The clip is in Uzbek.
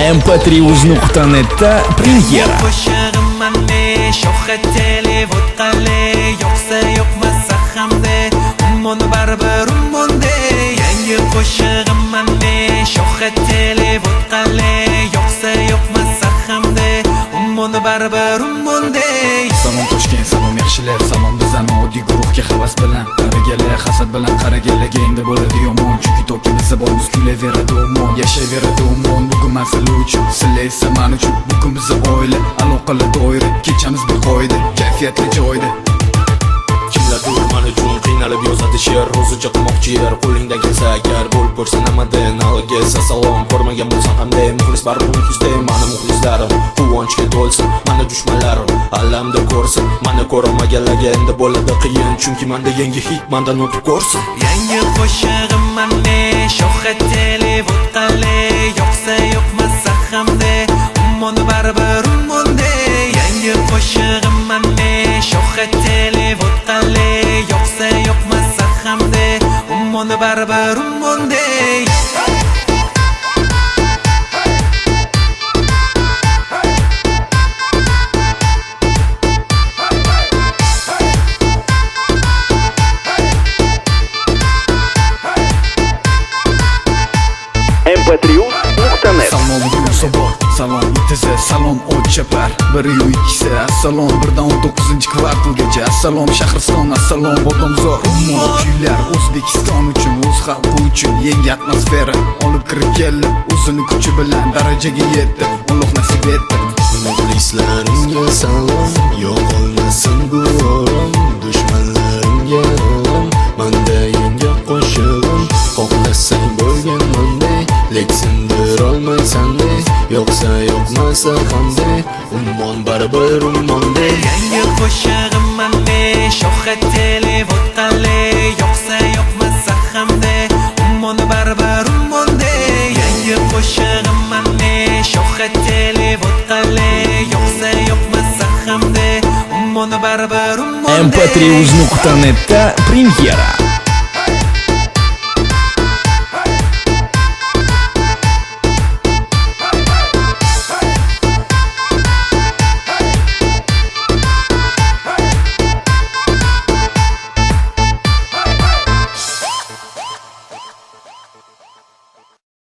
mp3uz.net'da premyera. Yangi qo'shig'im manne sho'xa televod qale yo'qsa yo'qmasa hamde ummoni baribir ummonday. Salom Toshkent, salom yaxshilar, salom bizani oddiy guruhga havas bilan qaragalar, hasad bilan qaragalarga endi bo'ladi yomon, chunki toki bizda bor kulaveradi umon, yashayveradi umon. Bugun masala uchun, sizlar esa men uchun, bugun bizda oila, aloqalar doira, kechamiz bir qoida, kayfiyatli joyda. Kimlardir men uchun qiynalib yozadi she'r, o'zicha qilmoqchi yer, qo'lingdan kelsa agar bo'lib ko'rsa namadan algesa salom. Ko'rmagan bo'lsam hamda muxlis baribir muxlisday, mani muxlislarim quvonchga to'lsin, mani dushmanlarim alamda ko'rsin, mani ko'rmaganlarga endi bo'ladi qiyin, chunki menda yangi hit mendan o'tib ko'rsin. Yangi qo'shig'im manne sho'xa televod qale yo'qsa yo'qmasa hamde ummoni baribir ummonday. Yangi qo'shig'im manne sho'xa televod qale yo'qsa yo'qmasa hamde ummoni baribir ummonday. mp3uz.net. Salom Yunusobod, salom Itiza, salom Ochapar, 1-2, assalom 1-19-kvartalgacha, assalom Shahriston, assalom Bodomzor. Ummon kuylar O'zbekiston uchun, o'z xalqi uchun yangi atmosfera olib kirib keldi, o'zini kuchi bilan darajaga yetdi, Alloh nasib etdi. Muxlislarimga salom, yo'qolmasin bu orom, dushmanlarimga orom, menda yangi qo'shig'im, xohlasang bo'lgan monday, lek sindir olmaysan-day, yo'qsa yo'qmasa hamday, ummon baribir ummonday. Yangi qo'shig'im manne sho'xa televod qale yo'qsa yo'qmasa hamde ummoni baribir ummonday. Yangi qo'shig'im manne sho'xa televod qale yo'qsa yo'qmasa hamde ummoni baribir ummonday. mp3uz.net'da premyera.